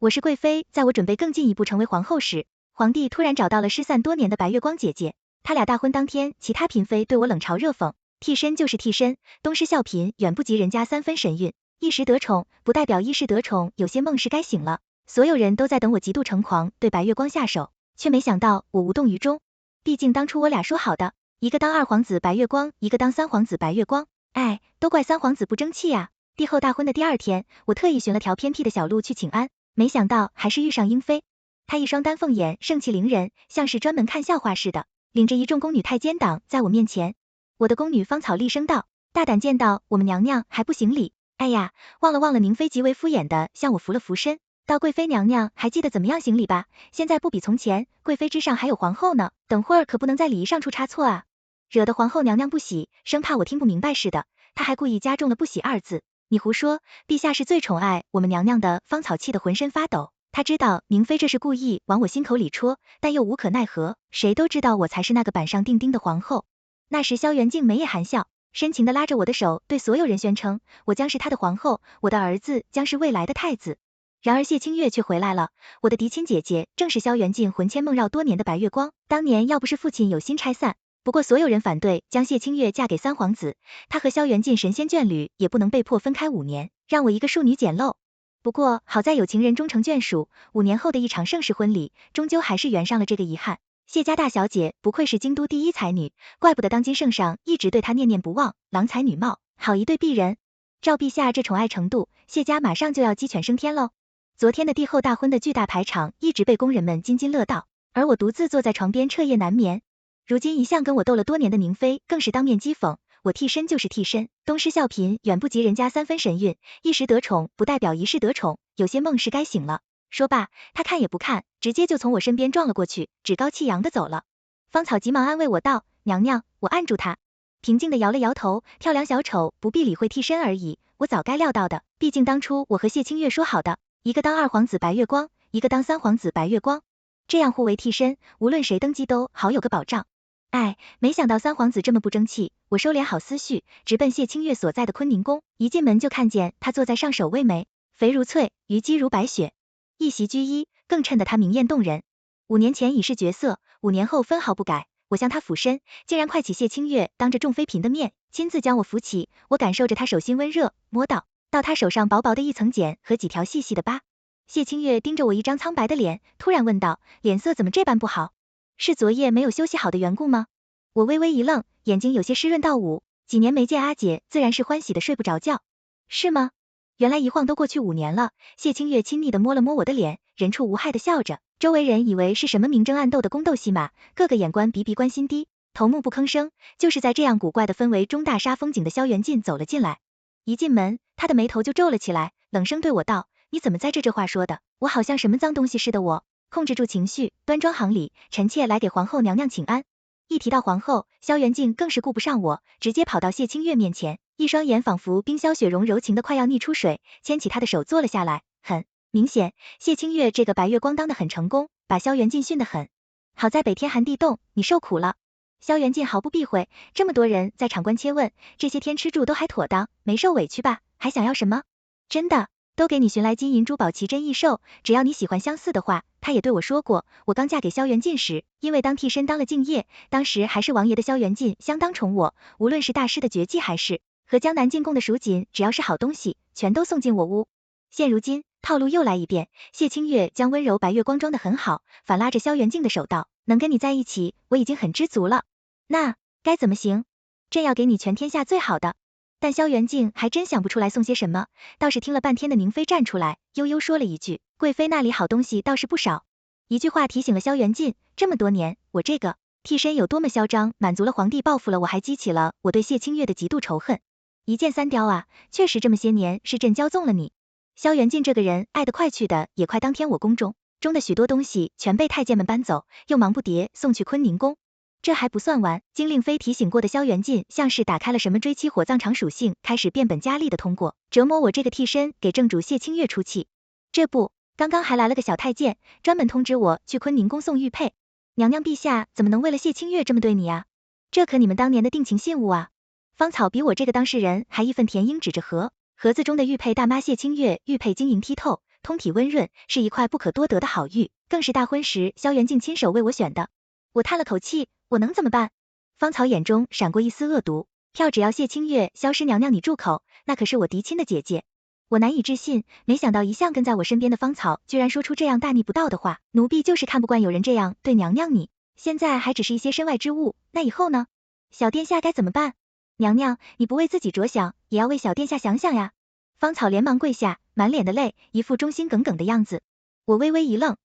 我是贵妃，在我准备更进一步成为皇后时，皇帝突然找到了失散多年的白月光姐姐。他俩大婚当天，其他嫔妃对我冷嘲热讽，替身就是替身，东施效颦远不及人家3分神韵，一时得宠不代表一世得宠，有些梦是该醒了。所有人都在等我极度成狂，对白月光下手，却没想到我无动于衷。毕竟当初我俩说好的，一个当2皇子白月光，一个当3皇子白月光，哎，都怪3皇子不争气啊。帝后大婚的第2天，我特意寻了条偏僻的小路去请安，没想到还是遇上英妃。她一双丹凤眼盛气凌人，像是专门看笑话似的，领着一众宫女太监党在我面前。我的宫女芳草厉声道：“大胆见到我们娘娘还不行礼？哎呀，忘了，宁妃极为敷衍的向我扶了扶身，道贵妃娘娘还记得怎么样行礼吧？现在不比从前，贵妃之上还有皇后呢，等会儿可不能在礼仪上出差错啊！”惹得皇后娘娘不喜，生怕我听不明白似的，她还故意加重了不喜2字。你胡说，陛下是最宠爱我们娘娘的。芳草气得浑身发抖，她知道宁妃这是故意往我心口里戳，但又无可奈何，谁都知道我才是那个板上钉钉的皇后。那时萧元敬眉眼含笑，深情地拉着我的手，对所有人宣称，我将是他的皇后，我的儿子将是未来的太子。然而谢清月却回来了，我的嫡亲姐姐正是萧元敬魂牵梦绕多年的白月光。当年要不是父亲有心拆散，不过所有人反对将谢清月嫁给3皇子，她和萧元敬神仙眷侣也不能被迫分开5年，让我一个庶女捡漏。不过好在有情人终成眷属，5年后的一场盛世婚礼，终究还是圆上了这个遗憾。谢家大小姐不愧是京都第一才女，怪不得当今圣上一直对她念念不忘，郎才女貌，好一对璧人。照陛下这宠爱程度，谢家马上就要鸡犬升天喽。昨天的帝后大婚的巨大排场一直被宫人们津津乐道，而我独自坐在床边彻夜难眠。如今一向跟我斗了多年的宁妃更是当面讥讽，我替身就是替身，东施效颦远不及人家3分神韵，一时得宠不代表一世得宠，有些梦是该醒了。说罢，他看也不看，直接就从我身边撞了过去，趾高气扬的走了。芳草急忙安慰我道：“娘娘，我按住他。”平静的摇了摇头，跳梁小丑不必理会替身而已，我早该料到的，毕竟当初我和谢清月说好的，一个当2皇子白月光，一个当3皇子白月光，这样互为替身，无论谁登基都好有个保障。哎，没想到3皇子这么不争气，我收敛好思绪，直奔谢清月所在的坤宁宫。一进门就看见他坐在上首位眉，肥如翠，虞姬如白雪，一袭居衣，更衬得他明艳动人。5年前已是绝色，5年后分毫不改。我向他俯身，竟然快起谢清月当着众妃嫔的面，亲自将我扶起。我感受着他手心温热，摸到他手上薄薄的一层茧和几条细细的疤。谢清月盯着我一张苍白的脸，突然问道：“脸色怎么这般不好？是昨夜没有休息好的缘故吗？”我微微一愣，眼睛有些湿润到捂。几年没见阿姐，自然是欢喜的睡不着觉。是吗？原来一晃都过去5年了。谢清月亲昵的摸了摸我的脸，人畜无害的笑着。周围人以为是什么明争暗斗的宫斗戏码，个个眼观鼻鼻关心低，头目不吭声。就是在这样古怪的氛围中，大煞风景的萧元敬走了进来。一进门，他的眉头就皱了起来，冷声对我道：“你怎么在这话说的？我好像什么脏东西似的。”我控制住情绪，端庄行礼，臣妾来给皇后娘娘请安。一提到皇后，萧元敬更是顾不上我，直接跑到谢清月面前，一双眼仿佛冰消雪融，柔情的快要溢出水，牵起她的手坐了下来。很明显，谢清月这个白月光当得很成功，把萧元敬训得很。好在北天寒地冻，你受苦了。萧元敬毫不避讳，这么多人在场关切问，这些天吃住都还妥当，没受委屈吧？还想要什么？真的，都给你寻来金银珠宝奇珍异兽，只要你喜欢相似的话。他也对我说过，我刚嫁给萧元敬时，因为当替身当了敬业，当时还是王爷的萧元敬相当宠我，无论是大师的绝技还是和江南进贡的蜀锦，只要是好东西，全都送进我屋。现如今套路又来一遍，谢清月将温柔白月光装得很好，反拉着萧元敬的手道：“能跟你在一起，我已经很知足了。那该怎么行？朕要给你全天下最好的。”但萧元敬还真想不出来送些什么，倒是听了半天的宁妃站出来，悠悠说了一句：“贵妃那里好东西倒是不少。”一句话提醒了萧元敬，这么多年，我这个替身有多么嚣张，满足了皇帝，报复了我，还激起了我对谢清月的极度仇恨。一箭三雕啊，确实这么些年是朕骄纵了你。萧元敬这个人爱得快去的也快，当天我宫中的许多东西全被太监们搬走，又忙不迭送去坤宁宫。这还不算完，经令妃提醒过的萧元敬像是打开了什么追妻火葬场属性，开始变本加厉的通过折磨我这个替身给正主谢清月出气。这不，刚刚还来了个小太监，专门通知我去坤宁宫送玉佩。娘娘陛下怎么能为了谢清月这么对你啊？这可你们当年的定情信物啊！芳草比我这个当事人还义愤填膺，指着盒子中的玉佩大妈谢清月，玉佩晶莹剔透，通体温润，是一块不可多得的好玉，更是大婚时萧元敬亲手为我选的。我叹了口气，我能怎么办？芳草眼中闪过一丝恶毒，票只要谢清月、萧师娘娘你住口，那可是我嫡亲的姐姐。我难以置信，没想到一向跟在我身边的芳草居然说出这样大逆不道的话，奴婢就是看不惯有人这样对娘娘你，现在还只是一些身外之物，那以后呢？小殿下该怎么办？娘娘，你不为自己着想，也要为小殿下想想呀。芳草连忙跪下，满脸的泪，一副忠心耿耿的样子。我微微一愣，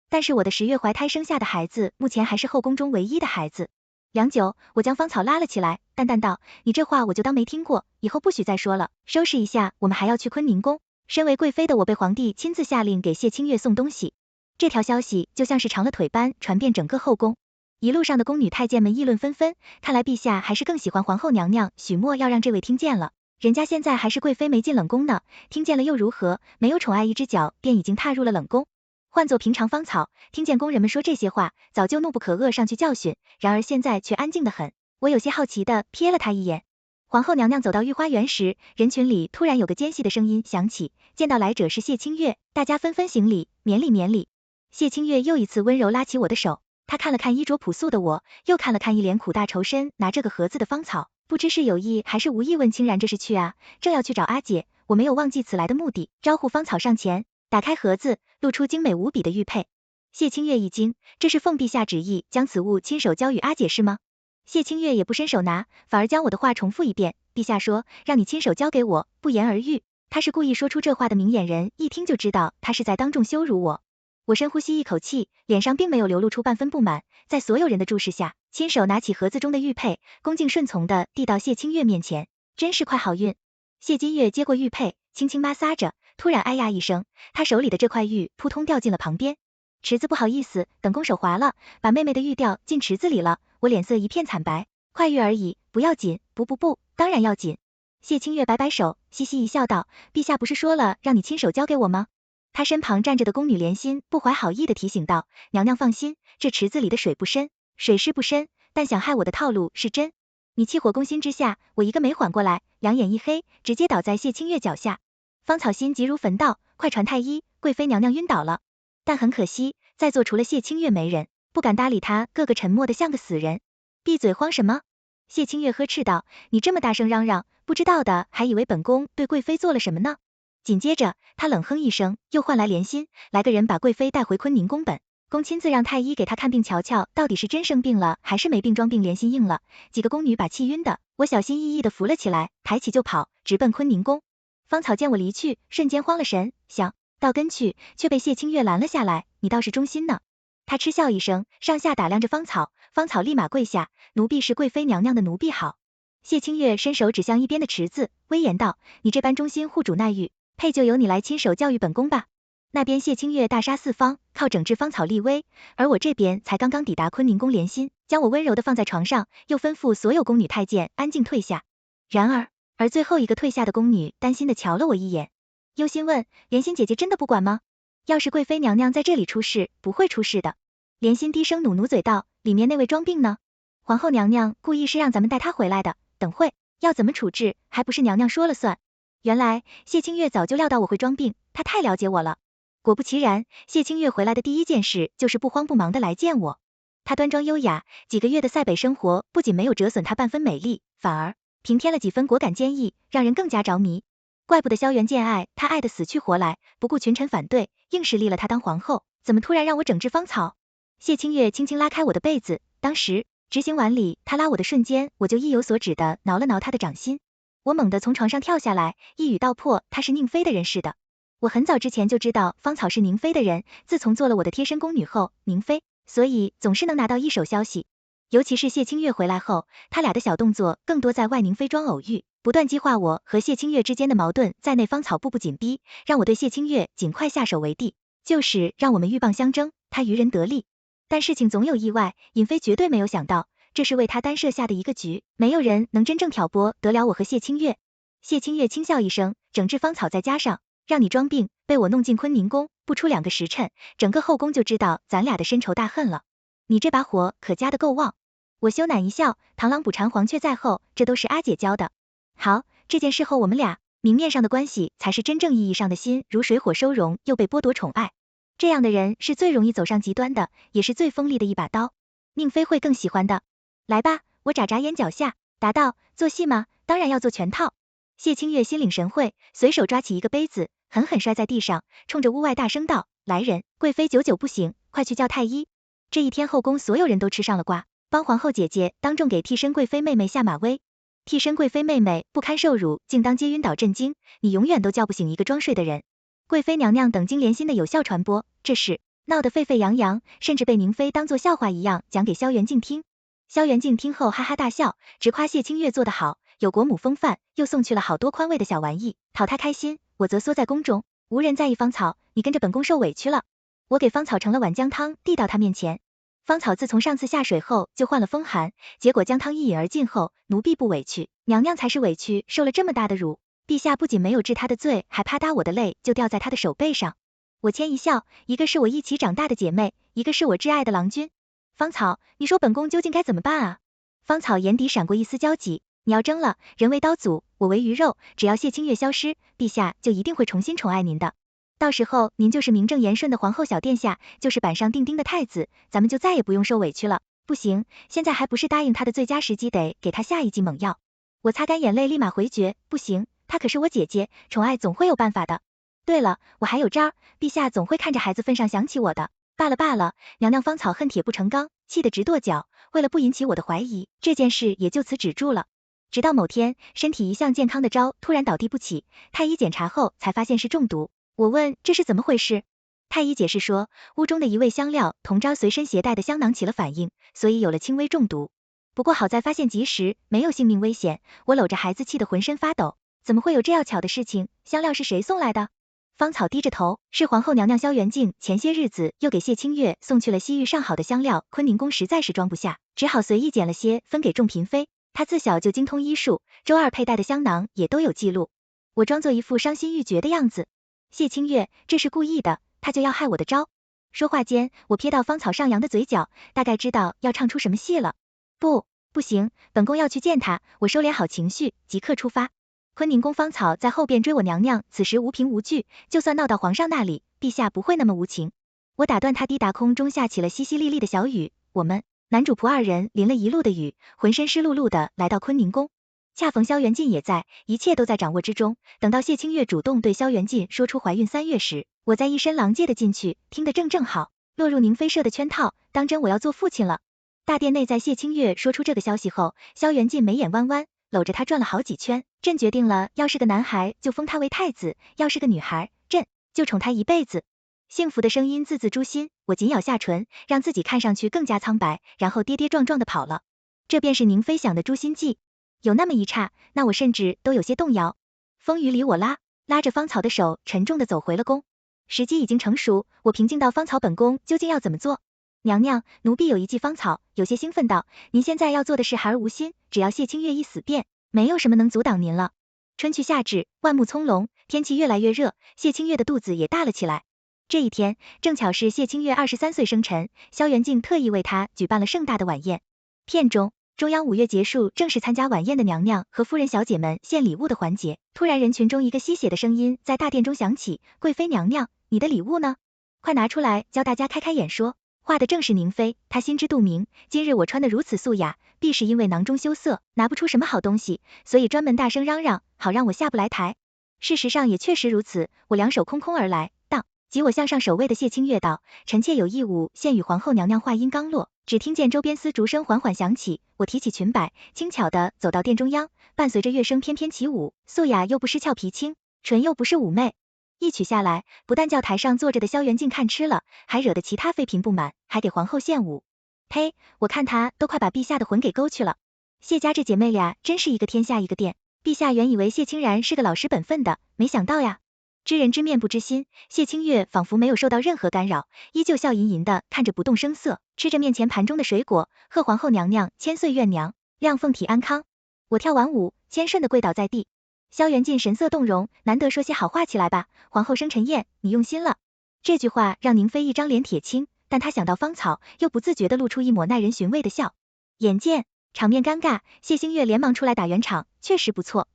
但是我的10月怀胎生下的孩子，目前还是后宫中唯一的孩子。良久，我将芳草拉了起来，淡淡道，你这话我就当没听过，以后不许再说了，收拾一下，我们还要去坤宁宫。身为贵妃的我被皇帝亲自下令给谢清月送东西，这条消息就像是长了腿般传遍整个后宫。一路上的宫女太监们议论纷纷，看来陛下还是更喜欢皇后娘娘，许莫要让这位听见了，人家现在还是贵妃没进冷宫呢，听见了又如何，没有宠爱一只脚便已经踏入了冷宫。换做平常芳草，听见宫人们说这些话，早就怒不可遏上去教训，然而现在却安静得很。我有些好奇的瞥了他一眼。皇后娘娘走到御花园时，人群里突然有个尖细的声音响起，见到来者是谢清月，大家纷纷行礼，免礼免礼。谢清月又一次温柔拉起我的手，她看了看衣着朴素的我，又看了看一脸苦大仇深拿这个盒子的芳草，不知是有意还是无意问清然这是去啊，正要去找阿姐，我没有忘记此来的目的，招呼芳草上前。打开盒子，露出精美无比的玉佩。谢清月一惊，这是奉陛下旨意将此物亲手交与阿姐是吗？谢清月也不伸手拿，反而将我的话重复一遍，陛下说让你亲手交给我，不言而喻。他是故意说出这话的明眼人，一听就知道他是在当众羞辱我。我深呼吸一口气，脸上并没有流露出半分不满，在所有人的注视下，亲手拿起盒子中的玉佩，恭敬顺从的递到谢清月面前，真是块好运。谢金月接过玉佩，轻轻摩挲着，突然哎呀一声，他手里的这块玉扑通掉进了旁边。池子不好意思，等弓手滑了，把妹妹的玉掉进池子里了。我脸色一片惨白，块玉而已，不要紧，不，当然要紧。谢清月摆摆手，嘻嘻一笑道，陛下不是说了让你亲手交给我吗？他身旁站着的宫女莲心不怀好意的提醒道，娘娘放心，这池子里的水不深，水是不深，但想害我的套路是真。你气火攻心之下，我一个没缓过来，两眼一黑，直接倒在谢清月脚下。芳草心急如焚道，快传太医，贵妃娘娘晕倒了。但很可惜，在座除了谢清月没人，不敢搭理他，个个沉默的像个死人。闭嘴，慌什么？谢清月呵斥道，你这么大声嚷嚷，不知道的还以为本宫对贵妃做了什么呢。紧接着，他冷哼一声，又唤来莲心，来个人把贵妃带回坤宁宫本。宫亲自让太医给她看病瞧瞧，到底是真生病了还是没病装病。莲心应了，几个宫女把气晕的，我小心翼翼的扶了起来，抬起就跑，直奔坤宁宫。芳草见我离去，瞬间慌了神，想到跟去，却被谢清月拦了下来，你倒是忠心呢。他嗤笑一声，上下打量着芳草，芳草立马跪下，奴婢是贵妃娘娘的奴婢好。谢清月伸手指向一边的池子，威严道，你这般忠心护主耐玉，配就由你来亲手教育本宫吧。那边谢清月大杀四方，靠整治芳草立威，而我这边才刚刚抵达坤宁宫，莲心将我温柔的放在床上，又吩咐所有宫女太监安静退下。然而最后一个退下的宫女担心的瞧了我一眼，忧心问，莲心姐姐真的不管吗？要是贵妃娘娘在这里出事，不会出事的。莲心低声努嘴道，里面那位装病呢？皇后娘娘故意是让咱们带她回来的，等会要怎么处置，还不是娘娘说了算。原来谢清月早就料到我会装病，她太了解我了。果不其然，谢清月回来的第一件事就是不慌不忙的来见我。她端庄优雅，几个月的塞北生活不仅没有折损她半分美丽，反而平添了几分果敢坚毅，让人更加着迷。怪不得萧元见爱她爱得死去活来，不顾群臣反对，硬是立了她当皇后，怎么突然让我整治芳草？谢清月轻轻拉开我的被子，当时执行完礼，她拉我的瞬间，我就意有所指的挠了挠她的掌心。我猛地从床上跳下来，一语道破，她是宁妃的人似的。我很早之前就知道芳草是宁妃的人，自从做了我的贴身宫女后，宁妃，所以总是能拿到一手消息。尤其是谢清月回来后，他俩的小动作更多在外宁妃庄偶遇，不断激化我和谢清月之间的矛盾，在内芳草步步紧逼，让我对谢清月尽快下手为帝，就是让我们鹬蚌相争，他渔人得利。但事情总有意外，尹妃绝对没有想到，这是为他单设下的一个局，没有人能真正挑拨得了我和谢清月。谢清月轻笑一声，整治芳草再加上让你装病，被我弄进坤宁宫，不出2个时辰，整个后宫就知道咱俩的深仇大恨了。你这把火可加得够旺。我羞赧一笑，螳螂捕蝉，黄雀在后，这都是阿姐教的。好，这件事后我们俩明面上的关系才是真正意义上的心如水火收容又被剥夺宠爱。这样的人是最容易走上极端的，也是最锋利的一把刀。宁妃会更喜欢的。来吧，我眨眨眼脚下，答道，做戏吗？当然要做全套。谢清月心领神会，随手抓起一个杯子，狠狠摔在地上，冲着屋外大声道，来人，贵妃久久不醒，快去叫太医。这一天后宫所有人都吃上了瓜，帮皇后姐姐当众给替身贵妃妹妹下马威。替身贵妃妹妹不堪受辱，竟当街晕倒震惊，你永远都叫不醒一个装睡的人。贵妃娘娘等经连心的有效传播，这事闹得沸沸扬扬，甚至被宁妃当作笑话一样讲给萧元敬听。萧元敬听后哈哈大笑，直夸谢清月做得好，有国母风范，又送去了好多宽慰的小玩意，讨他开心。我则缩在宫中，无人在意芳草，你跟着本宫受委屈了。我给芳草盛了碗姜汤，递到他面前。芳草自从上次下水后就患了风寒，结果姜汤一饮而尽后，奴婢不委屈，娘娘才是委屈，受了这么大的辱。陛下不仅没有治他的罪，还啪嗒我的泪就掉在他的手背上。我谦一笑，一个是我一起长大的姐妹，一个是我挚爱的郎君。芳草，你说本宫究竟该怎么办啊？芳草眼底闪过一丝焦急，你要争了，人为刀俎，我为鱼肉，只要谢清月消失，陛下就一定会重新宠爱您的。到时候您就是名正言顺的皇后小殿下，就是板上钉钉的太子，咱们就再也不用受委屈了。不行，现在还不是答应他的最佳时机，得给他下一剂猛药。我擦干眼泪，立马回绝，不行，她可是我姐姐，宠爱总会有办法的。对了，我还有招儿，陛下总会看着孩子份上想起我的。罢了罢了，娘娘芳草恨铁不成钢，气得直跺脚。为了不引起我的怀疑，这件事也就此止住了。直到某天，身体一向健康的昭突然倒地不起，太医检查后才发现是中毒。我问这是怎么回事？太医解释说，屋中的一味香料同昭随身携带的香囊起了反应，所以有了轻微中毒。不过好在发现及时，没有性命危险。我搂着孩子气得浑身发抖，怎么会有这样巧的事情？香料是谁送来的？芳草低着头，是皇后娘娘萧元敬前些日子又给谢清月送去了西域上好的香料，坤宁宫实在是装不下，只好随意捡了些分给众嫔妃。她自小就精通医术，周二佩戴的香囊也都有记录。我装作一副伤心欲绝的样子，谢清月这是故意的，他就要害我的招。说话间，我瞥到芳草上扬的嘴角，大概知道要唱出什么戏了。不行，本宫要去见他。我收敛好情绪，即刻出发。坤宁宫芳草在后边追我娘娘，此时无凭无据，就算闹到皇上那里，陛下不会那么无情。我打断他，滴答空中下起了淅淅沥沥的小雨。我们男主仆二人淋了一路的雨，浑身湿漉漉的来到坤宁宫。恰逢萧元敬也在，一切都在掌握之中。等到谢清月主动对萧元敬说出怀孕3月时，我在一身狼藉的进去，听得正好，落入宁妃设的圈套，当真我要做父亲了。大殿内在谢清月说出这个消息后，萧元敬眉眼弯弯，搂着他转了好几圈。朕决定了，要是个男孩就封他为太子，要是个女孩，朕就宠他一辈子。幸福的声音字字诛心，我紧咬下唇，让自己看上去更加苍白，然后跌跌撞撞的跑了。这便是宁妃想的诛心计。有那么一刹，那我甚至都有些动摇。风雨里我拉着芳草的手，沉重的走回了宫。时机已经成熟，我平静到芳草本宫究竟要怎么做？娘娘，奴婢有一计。芳草有些兴奋道，您现在要做的是孩儿无心，只要谢清月一死便没有什么能阻挡您了。春去夏至，万木葱茏，天气越来越热，谢清月的肚子也大了起来。这一天正巧是谢清月23岁生辰，萧元敬特意为她举办了盛大的晚宴。片中中央5月结束，正是参加晚宴的娘娘和夫人小姐们献礼物的环节。突然人群中一个吸血的声音在大殿中响起，贵妃娘娘，你的礼物呢？快拿出来，教大家开开眼说。画的正是宁妃，她心知肚明，今日我穿得如此素雅，必是因为囊中羞涩，拿不出什么好东西，所以专门大声嚷嚷，好让我下不来台。事实上也确实如此，我两手空空而来，当即我向上守卫的谢清月道，臣妾有义务献与皇后娘娘。话音刚落，只听见周边丝竹声缓缓响起，我提起裙摆，轻巧地走到殿中央，伴随着乐声翩翩起舞，素雅又不失俏皮轻，纯又不是妩媚。一曲下来，不但叫台上坐着的萧元敬看吃了，还惹得其他妃嫔不满，还给皇后献舞。呸！我看他都快把陛下的魂给勾去了。谢家这姐妹俩真是一个天下一个殿，陛下原以为谢清然是个老实本分的，没想到呀。知人知面不知心，谢清月仿佛没有受到任何干扰，依旧笑吟吟的看着不动声色，吃着面前盘中的水果，贺皇后娘娘千岁怨娘，亮凤体安康。我跳完舞，谦顺的跪倒在地。萧元敬神色动容，难得说些好话起来吧，皇后生辰宴，你用心了。这句话让宁妃一张脸铁青，但她想到芳草，又不自觉地露出一抹耐人寻味的笑。眼见场面尴尬，谢清月连忙出来打圆场，确实不错，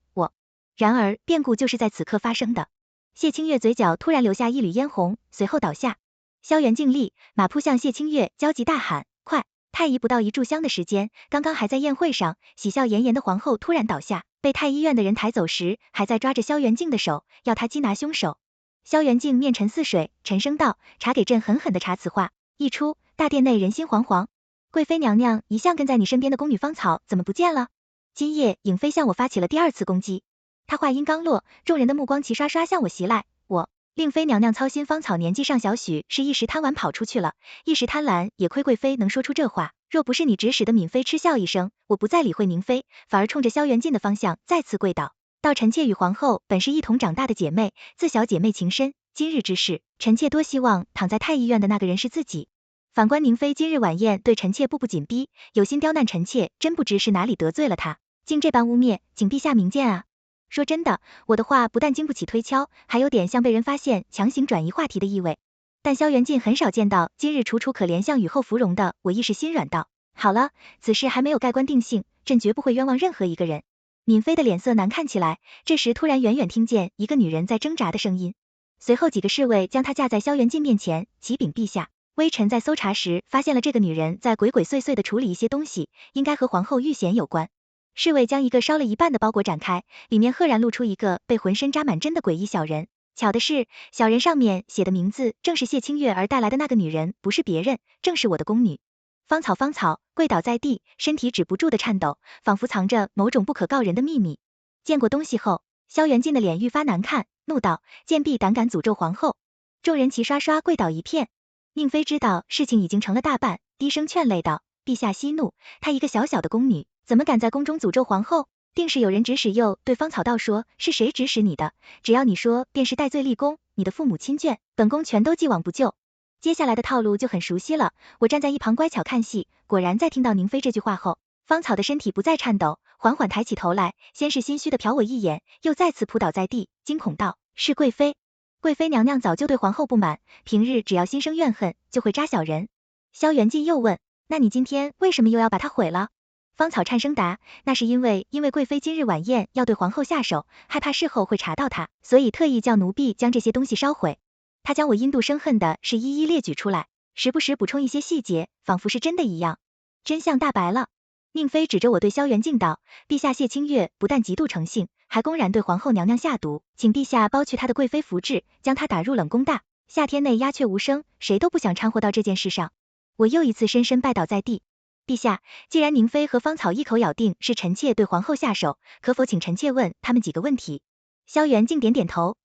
然而变故就是在此刻发生的。谢清月嘴角突然流下一缕嫣红，随后倒下。萧元敬立马扑向谢清月，焦急大喊：快！太医不到一炷香的时间，刚刚还在宴会上喜笑颜颜的皇后突然倒下，被太医院的人抬走时，还在抓着萧元敬的手，要他缉拿凶手。萧元敬面沉似水，沉声道：查给朕狠狠的查。此话一出，大殿内人心惶惶。贵妃娘娘一向跟在你身边的宫女芳草怎么不见了？今夜颖妃向我发起了第二次攻击。她话音刚落，众人的目光齐刷刷向我袭来。令妃娘娘操心芳草年纪尚小许，是一时贪玩跑出去了，一时贪婪也亏贵妃能说出这话。若不是你指使的，敏妃嗤笑一声，我不再理会宁妃，反而冲着萧元敬的方向再次跪倒。道臣妾与皇后本是一同长大的姐妹，自小姐妹情深，今日之事，臣妾多希望躺在太医院的那个人是自己。反观宁妃今日晚宴对臣妾步步紧逼，有心刁难臣妾，真不知是哪里得罪了她，竟这般污蔑，请陛下明鉴啊。说真的，我的话不但经不起推敲，还有点像被人发现强行转移话题的意味。但萧元敬很少见到今日楚楚可怜像雨后芙蓉的，我一时心软道：好了，此事还没有盖棺定性，朕绝不会冤枉任何一个人。敏妃的脸色难看起来，这时突然远远听见一个女人在挣扎的声音，随后几个侍卫将她架在萧元敬面前，启禀陛下，微臣在搜查时发现了这个女人在鬼鬼祟祟的处理一些东西，应该和皇后遇险有关。侍卫将一个烧了一半的包裹展开，里面赫然露出一个被浑身扎满针的诡异小人。巧的是，小人上面写的名字正是谢清月而带来的那个女人，不是别人，正是我的宫女芳草。芳草跪倒在地，身体止不住的颤抖，仿佛藏着某种不可告人的秘密。见过东西后，萧元敬的脸愈发难看，怒道：贱婢胆敢诅咒皇后！众人齐刷刷跪倒一片。宁妃知道事情已经成了大半，低声劝泪道：陛下息怒，她一个小小的宫女，怎么敢在宫中诅咒皇后？定是有人指使。又对芳草道说：是谁指使你的？只要你说，便是戴罪立功，你的父母亲眷，本宫全都既往不咎。接下来的套路就很熟悉了，我站在一旁乖巧看戏，果然在听到宁妃这句话后，芳草的身体不再颤抖，缓缓抬起头来，先是心虚的瞟我一眼，又再次扑倒在地，惊恐道：是贵妃。贵妃娘娘早就对皇后不满，平日只要心生怨恨，就会扎小人。萧元敬又问：那你今天为什么又要把她毁了？芳草颤声答：那是因为贵妃今日晚宴要对皇后下手，害怕事后会查到她，所以特意叫奴婢将这些东西烧毁。她将我因妒生恨的事一一列举出来，时不时补充一些细节，仿佛是真的一样。真相大白了。宁妃指着我对萧元敬道：陛下谢清月不但极度诚信，还公然对皇后娘娘下毒，请陛下剥去她的贵妃福制，将她打入冷宫大，夏天内鸦雀无声，谁都不想掺和到这件事上。我又一次深深拜倒在地。陛下，既然宁妃和芳草一口咬定是臣妾对皇后下手，可否请臣妾问他们几个问题？萧元敬点点头，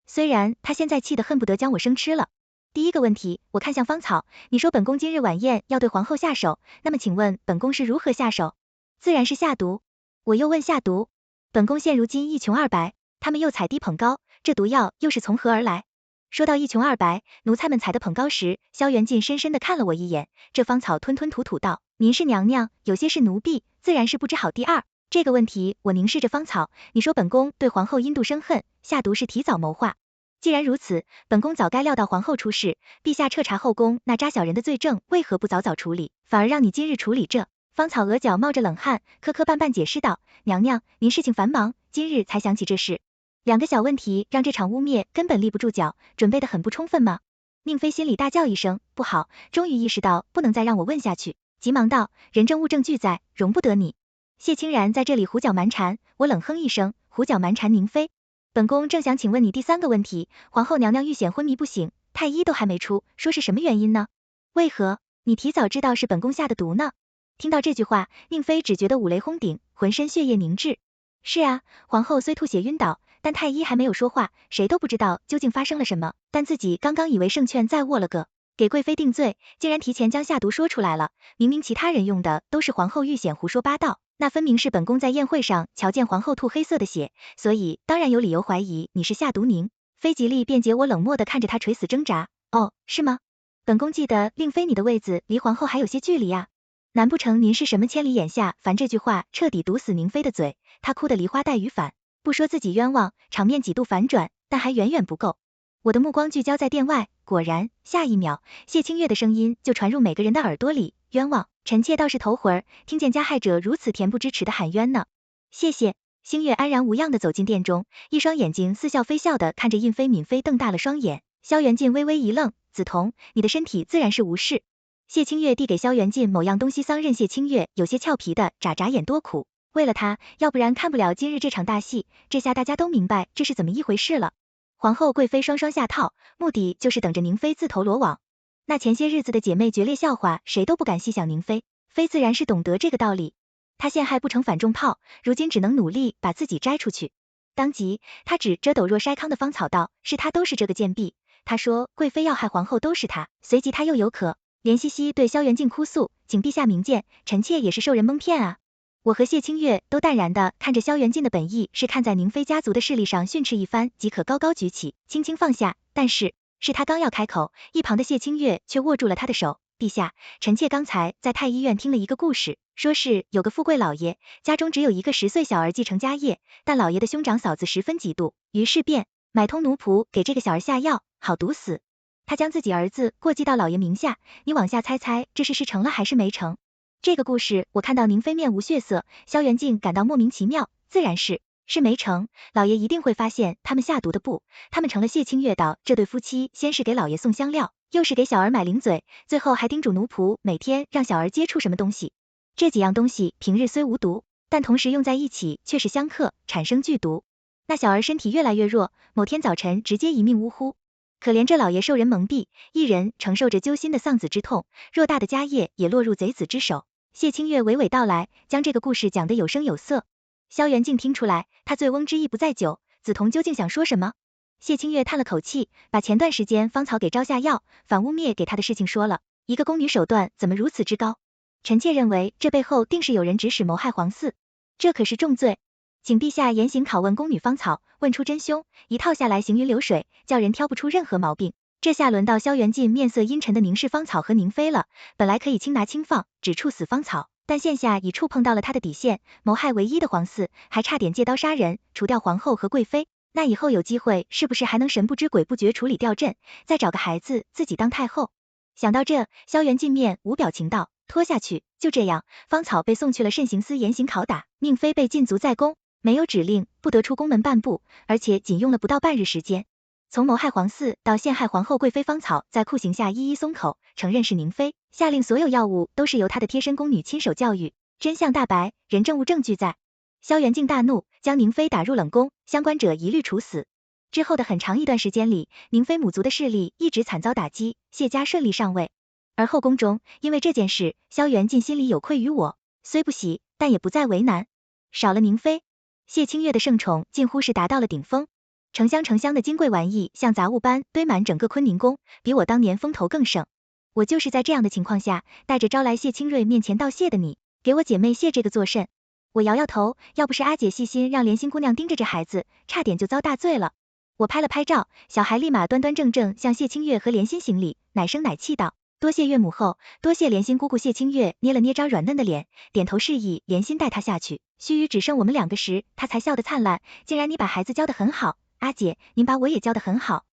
虽然他现在气得恨不得将我生吃了。第一个问题，我看向芳草，你说本宫今日晚宴要对皇后下手，那么请问本宫是如何下手？自然是下毒。我又问下毒，本宫现如今一穷二白，他们又采低捧高，这毒药又是从何而来？说到一穷二白，奴才们采的捧高时，萧元敬深深地看了我一眼，这芳草吞吞吐吐道：您是娘娘，有些是奴婢，自然是不知好第二。这个问题我凝视着芳草，你说本宫对皇后因妒生恨，下毒是提早谋划。既然如此，本宫早该料到皇后出事，陛下彻查后宫那扎小人的罪证，为何不早早处理，反而让你今日处理这？芳草额角冒着冷汗，磕磕绊绊解释道：娘娘，您事情繁忙，今日才想起这事。两个小问题让这场污蔑根本立不住脚，准备得很不充分吗？宁妃心里大叫一声，不好，终于意识到不能再让我问下去，急忙道：人证物证俱在，容不得你。谢清然在这里胡搅蛮缠。我冷哼一声，胡搅蛮缠宁妃？本宫正想请问你第三个问题，皇后娘娘遇险昏迷不醒，太医都还没出，说是什么原因呢？为何你提早知道是本宫下的毒呢？听到这句话，宁妃只觉得五雷轰顶，浑身血液凝滞。是啊，皇后虽吐血晕倒，但太医还没有说话，谁都不知道究竟发生了什么，但自己刚刚以为胜券在握了个，给贵妃定罪，竟然提前将下毒说出来了，明明其他人用的都是皇后遇险胡说八道，那分明是本宫在宴会上瞧见皇后吐黑色的血，所以当然有理由怀疑你是下毒。宁妃极力辩解，我冷漠的看着她垂死挣扎。哦，是吗？本宫记得令妃你的位子离皇后还有些距离啊，难不成您是什么千里眼下凡？这句话彻底堵死宁妃的嘴，她哭得梨花带雨反，不说自己冤枉，场面几度反转，但还远远不够。我的目光聚焦在殿外，果然，下一秒，谢清月的声音就传入每个人的耳朵里，冤枉，臣妾倒是头回听见加害者如此恬不知耻的喊冤呢。谢谢。星月安然无恙地走进殿中，一双眼睛似笑非笑地看着印妃闵妃，瞪大了双眼。萧元进微微一愣，梓潼，你的身体自然是无事。谢清月递给萧元进某样东西，桑葚。谢清月有些俏皮的眨眨眼，多苦，为了他，要不然看不了今日这场大戏。这下大家都明白这是怎么一回事了。皇后贵妃双双下套，目的就是等着宁妃自投罗网。那前些日子的姐妹决裂笑话，谁都不敢细想宁妃，妃自然是懂得这个道理。她陷害不成反重炮，如今只能努力把自己摘出去。当即，她指着抖若筛糠的芳草道：“是他，都是这个贱婢。他说贵妃要害皇后都是他。”随即他又有可怜兮兮对萧元进哭诉：“请陛下明鉴，臣妾也是受人蒙骗啊。”我和谢清月都淡然的看着萧元进的本意是看在宁妃家族的势力上训斥一番即可高高举起，轻轻放下，但是他刚要开口，一旁的谢清月却握住了他的手。陛下，臣妾刚才在太医院听了一个故事，说是有个富贵老爷，家中只有一个10岁小儿继承家业，但老爷的兄长嫂子十分嫉妒，于是便买通奴仆给这个小儿下药，好毒死。他将自己儿子过继到老爷名下，你往下猜猜，这事成了还是没成？这个故事我看到宁妃面无血色，萧元进感到莫名其妙，自然是没成，老爷一定会发现他们下毒的不，他们成了。谢清月道，这对夫妻先是给老爷送香料，又是给小儿买零嘴，最后还叮嘱奴仆每天让小儿接触什么东西。这几样东西平日虽无毒，但同时用在一起却是相克，产生剧毒。那小儿身体越来越弱，某天早晨直接一命呜呼。可怜这老爷受人蒙蔽，一人承受着揪心的丧子之痛，偌大的家业也落入贼子之手。谢清月娓娓道来，将这个故事讲得有声有色。萧元敬听出来，他醉翁之意不在酒，梓潼究竟想说什么？谢清月叹了口气，把前段时间芳草给招下药，反污蔑给他的事情说了。一个宫女手段怎么如此之高？臣妾认为这背后定是有人指使谋害皇嗣，这可是重罪。请陛下严刑拷问宫女芳草，问出真凶，一套下来行云流水，叫人挑不出任何毛病。这下轮到萧元进面色阴沉的凝视芳草和宁妃了，本来可以轻拿轻放，只处死芳草，但现下已触碰到了他的底线，谋害唯一的皇嗣，还差点借刀杀人，除掉皇后和贵妃。那以后有机会是不是还能神不知鬼不觉处理掉朕，再找个孩子自己当太后？想到这，萧元进面无表情道，拖下去。就这样，芳草被送去了慎刑司严刑拷打，宁妃被禁足在宫，没有指令，不得出宫门半步，而且仅用了不到半日时间。从谋害皇嗣到陷害皇后贵妃，芳草在酷刑下一一松口，承认是宁妃，下令所有药物都是由他的贴身宫女亲手教育，真相大白，人证物证俱在。萧元敬大怒，将宁妃打入冷宫，相关者一律处死。之后的很长一段时间里，宁妃母族的势力一直惨遭打击，谢家顺利上位。而后宫中，因为这件事，萧元敬心里有愧于我，虽不喜，但也不再为难。少了宁妃，谢清月的盛宠近乎是达到了顶峰，成箱成箱的金贵玩意像杂物般堆满整个坤宁宫，比我当年风头更盛。我就是在这样的情况下，带着招来谢清瑞面前道谢的你，给我姐妹谢这个作甚？我摇摇头，要不是阿姐细心让莲心姑娘盯着这孩子，差点就遭大罪了。我拍了拍照，小孩立马端端正正向谢清月和莲心行礼，奶声奶气道：“多谢岳母后，多谢莲心姑姑。”谢清月捏了捏张软嫩的脸，点头示意莲心带她下去。须臾只剩我们两个时，她才笑得灿烂：“竟然你把孩子教得很好，阿姐，您把我也教得很好。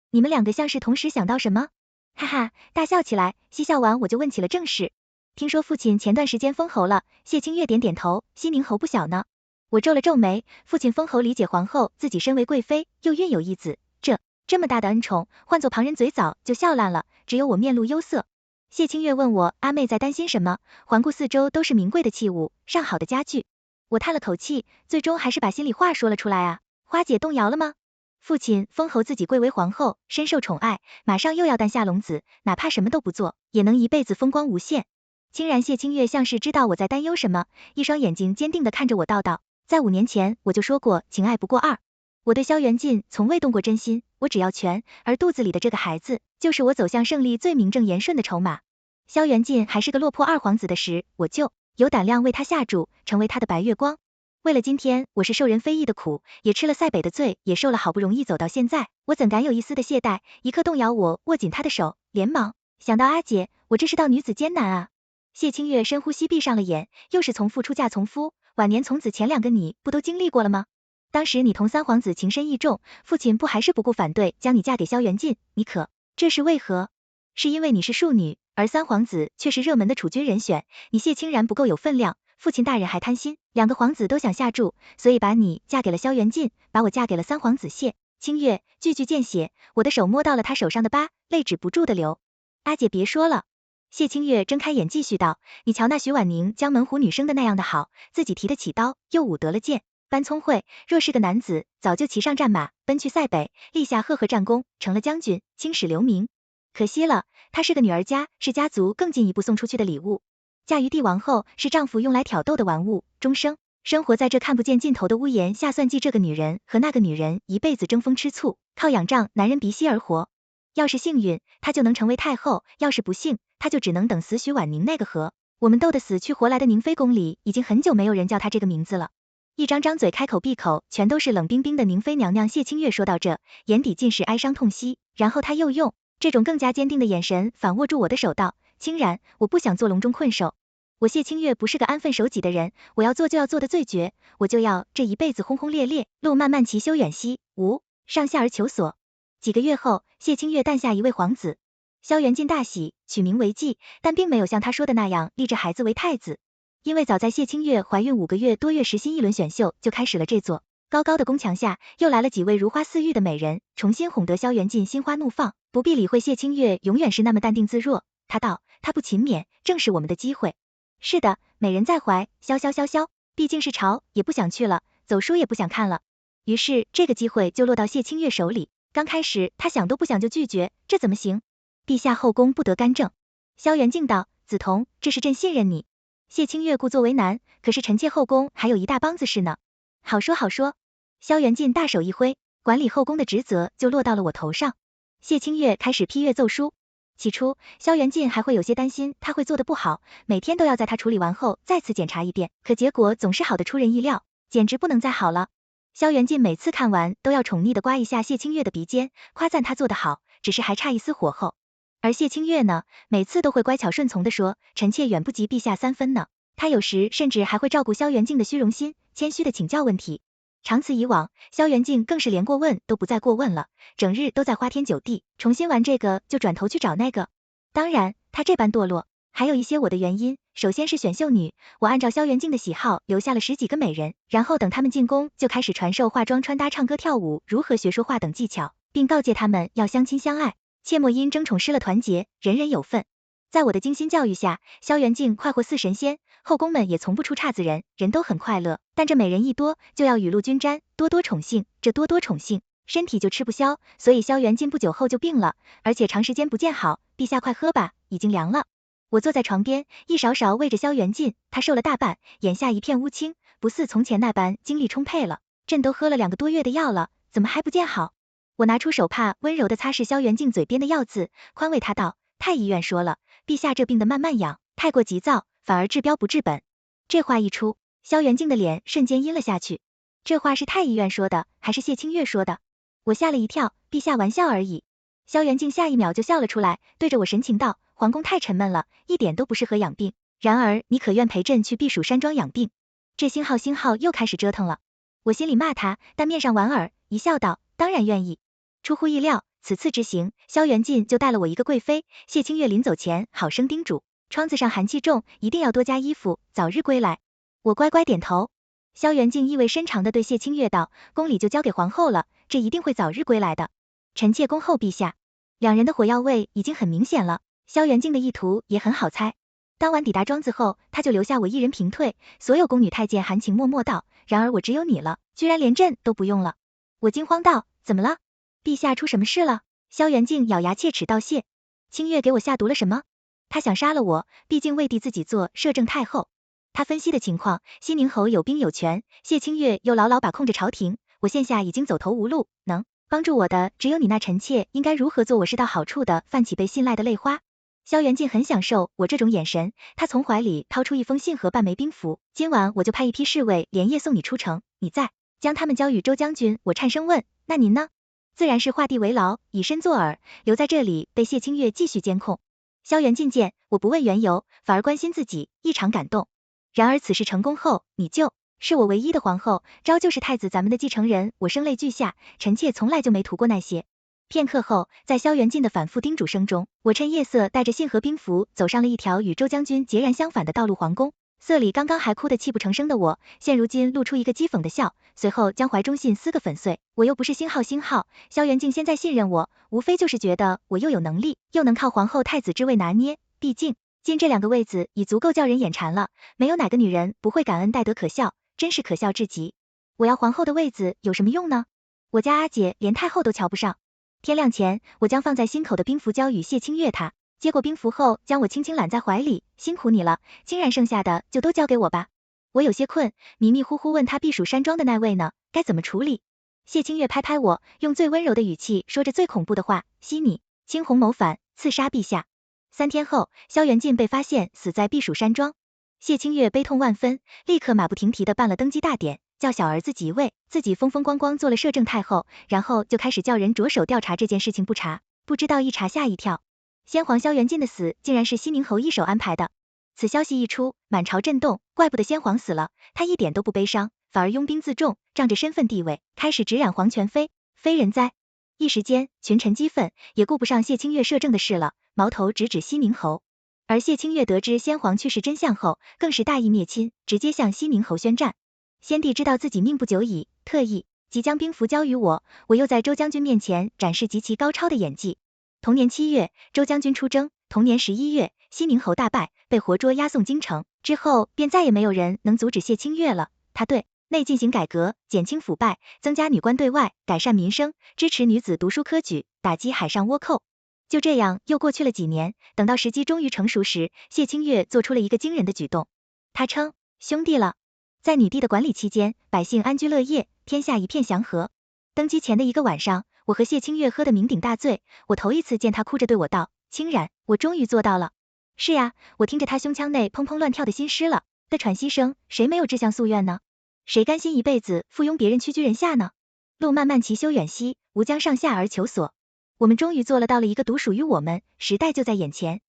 你们两个像是同时想到什么？”哈哈，大笑起来。嬉笑完，我就问起了正事。听说父亲前段时间封侯了。谢清月点点头，西宁侯不小呢。我皱了皱眉，父亲封侯理解皇后自己身为贵妃，又孕有一子，这么大的恩宠，换做旁人嘴早就笑烂了，只有我面露忧色。谢清月问我，阿妹在担心什么？环顾四周都是名贵的器物，上好的家具。我叹了口气，最终还是把心里话说了出来啊。花姐动摇了吗？父亲封侯自己贵为皇后，深受宠爱，马上又要诞下龙子，哪怕什么都不做，也能一辈子风光无限。竟然谢清月像是知道我在担忧什么，一双眼睛坚定地看着我道道，在5年前我就说过情爱不过二，我对萧元进从未动过真心，我只要权，而肚子里的这个孩子就是我走向胜利最名正言顺的筹码。萧元进还是个落魄二皇子的时，我就有胆量为他下注，成为他的白月光。为了今天，我是受人非议的苦，也吃了塞北的罪，也受了好不容易走到现在，我怎敢有一丝的懈怠，一刻动摇？我握紧他的手，连忙想到阿姐，我这是道女子艰难啊。谢清月深呼吸，闭上了眼，又是从父出嫁从夫，晚年从子，前2个你不都经历过了吗？当时你同三皇子情深意重，父亲不还是不顾反对将你嫁给萧元进，你可这是为何？是因为你是庶女，而三皇子却是热门的储君人选，你谢清然不够有分量，父亲大人还贪心，2个皇子都想下注，所以把你嫁给了萧元进，把我嫁给了三皇子谢清月。句句见血，我的手摸到了他手上的疤，泪止不住的流。阿姐别说了。谢清月睁开眼继续道，你瞧那徐婉宁将门虎女生的那样的好，自己提得起刀，又舞得了剑，班聪慧若是个男子，早就骑上战马，奔去塞北，立下赫赫战功，成了将军，青史留名。可惜了，她是个女儿家，是家族更进一步送出去的礼物。嫁于帝王后，是丈夫用来挑逗的玩物，终生生活在这看不见尽头的屋檐下，算计这个女人和那个女人，一辈子争风吃醋，靠仰仗男人鼻息而活。要是幸运，她就能成为太后；要是不幸，她就只能等死。许婉宁那个和我们斗得死去活来的宁妃宫里，已经很久没有人叫她这个名字了。一张张嘴开口闭口全都是冷冰冰的宁妃娘娘。谢清月说到这，眼底尽是哀伤痛惜，然后她又用这种更加坚定的眼神反握住我的手道，清然，我不想做笼中困兽。我谢清月不是个安分守己的人，我要做就要做的最绝，我就要这一辈子轰轰烈烈，路漫漫其修远兮，无上下而求索。几个月后，谢清月诞下一位皇子，萧元进大喜，取名为纪，但并没有像他说的那样立这孩子为太子，因为早在谢清月怀孕5个月多月时，新一轮选秀就开始了。这座高高的宫墙下，又来了几位如花似玉的美人，重新哄得萧元进心花怒放，不必理会谢清月永远是那么淡定自若。他道，他不勤勉，正是我们的机会。是的，美人在怀，萧，毕竟是朝，也不想去了，走书也不想看了。于是这个机会就落到谢清月手里。刚开始他想都不想就拒绝，这怎么行？陛下后宫不得干政。萧元敬道，梓潼，这是朕信任你。谢清月故作为难，可是臣妾后宫还有一大帮子事呢。好说好说。萧元敬大手一挥，管理后宫的职责就落到了我头上。谢清月开始批阅奏书。起初萧元敬还会有些担心他会做得不好，每天都要在他处理完后再次检查一遍，可结果总是好的出人意料，简直不能再好了。萧元敬每次看完都要宠溺的刮一下谢清月的鼻尖，夸赞他做得好，只是还差一丝火候。而谢清月呢，每次都会乖巧顺从的说，臣妾远不及陛下3分呢。他有时甚至还会照顾萧元敬的虚荣心，谦虚的请教问题。长此以往，萧元敬更是连过问都不再过问了，整日都在花天酒地，重新玩这个就转头去找那个。当然他这般堕落还有一些我的原因，首先是选秀女，我按照萧元敬的喜好留下了10几个美人，然后等他们进宫就开始传授化妆穿搭唱歌跳舞如何学说话等技巧，并告诫他们要相亲相爱，切莫因争宠失了团结，人人有份。在我的精心教育下，萧元敬快活似神仙，后宫们也从不出岔子人，人都很快乐。但这美人一多，就要雨露均沾，多多宠幸，这多多宠幸，身体就吃不消，所以萧元敬不久后就病了，而且长时间不见好。陛下快喝吧，已经凉了。我坐在床边，一勺勺喂着萧元进，他瘦了大半，眼下一片乌青，不似从前那般精力充沛了。朕都喝了2个多月的药了，怎么还不见好？我拿出手帕，温柔地擦拭萧元敬嘴边的药渍，宽慰他道，太医院说了，陛下这病得慢慢养，太过急躁，反而治标不治本。这话一出，萧元敬的脸瞬间阴了下去。这话是太医院说的，还是谢清月说的？我吓了一跳，陛下玩笑而已。萧元敬下一秒就笑了出来，对着我神情道，皇宫太沉闷了，一点都不适合养病，然而你可愿陪朕去避暑山庄养病？这星号又开始折腾了。我心里骂他，但面上莞尔一笑道，当然愿意。出乎意料，此次之行，萧元进就带了我一个贵妃。谢清月临走前好生叮嘱，窗子上寒气重，一定要多加衣服，早日归来。我乖乖点头。萧元敬意味深长地对谢清月道，宫里就交给皇后了，这一定会早日归来的。臣妾恭候陛下。2人的火药味已经很明显了，萧元敬的意图也很好猜。当晚抵达庄子后，他就留下我一人平退，所有宫女太监含情脉脉道，然而我只有你了，居然连朕都不用了。我惊慌道，怎么了？陛下出什么事了？萧元敬咬牙切齿道，谢清月给我下毒了什么？他想杀了我，毕竟魏帝自己做摄政太后。他分析的情况，西宁侯有兵有权，谢清月又牢牢把控着朝廷，我现下已经走投无路，能帮助我的只有你那臣妾应该如何做我是到好处的泛起被信赖的泪花。萧元敬很享受我这种眼神，他从怀里掏出一封信和半枚兵符，今晚我就派一批侍卫连夜送你出城，你再将他们交与周将军。我颤声问，那您呢？自然是画地为牢，以身作饵，留在这里被谢清月继续监控。萧元敬见我不问缘由，反而关心自己，异常感动。然而此事成功后，你就是我唯一的皇后，昭就是太子咱们的继承人。我声泪俱下，臣妾从来就没图过那些。片刻后，在萧元敬的反复叮嘱声中，我趁夜色带着信和兵符走上了一条与周将军截然相反的道路——皇宫。色里刚刚还哭得泣不成声的我，现如今露出一个讥讽的笑，随后将怀中信撕个粉碎。我又不是星号，萧元敬现在信任我，无非就是觉得我又有能力，又能靠皇后太子之位拿捏，毕竟进这2个位子已足够叫人眼馋了，没有哪个女人不会感恩戴德可笑，真是可笑至极。我要皇后的位子有什么用呢？我家阿姐连太后都瞧不上。天亮前，我将放在心口的冰符交与谢清月她。接过冰符后，将我轻轻揽在怀里，辛苦你了，竟然剩下的就都交给我吧。我有些困，迷迷糊糊问他避暑山庄的那位呢，该怎么处理？谢清月拍拍我，用最温柔的语气说着最恐怖的话，息你，青红谋反，刺杀陛下。3天后，萧元进被发现死在避暑山庄。谢清月悲痛万分，立刻马不停蹄地办了登基大典，叫小儿子即位，自己风风光光做了摄政太后，然后就开始叫人着手调查这件事情，不查，不知道一查吓一跳。先皇萧元进的死竟然是西宁侯一手安排的。此消息一出，满朝震动，怪不得先皇死了，他一点都不悲伤，反而拥兵自重，仗着身份地位，开始直染皇权非人哉。一时间，群臣激愤，也顾不上谢清月摄政的事了，矛头直指西宁侯。而谢清月得知先皇去世真相后，更是大义灭亲，直接向西宁侯宣战。先帝知道自己命不久矣，特意即将兵符交于我，我又在周将军面前展示极其高超的演技。同年7月，周将军出征，同年11月，西宁侯大败，被活捉押送京城，之后便再也没有人能阻止谢清月了。他对内进行改革，减轻腐败，增加女官对外，改善民生，支持女子读书科举，打击海上倭寇。就这样又过去了几年，等到时机终于成熟时，谢清月做出了一个惊人的举动。他称兄弟了。在女帝的管理期间，百姓安居乐业，天下一片祥和。登基前的一个晚上，我和谢清月喝得酩酊大醉，我头一次见他哭着对我道，清然，我终于做到了。是呀，我听着他胸腔内砰砰乱跳的心诗了的喘息声，谁没有志向夙愿呢？谁甘心一辈子附庸别人屈居人下呢？路漫漫其修远兮，吾将上下而求索。我们终于做了到了一个独属于我们，时代就在眼前。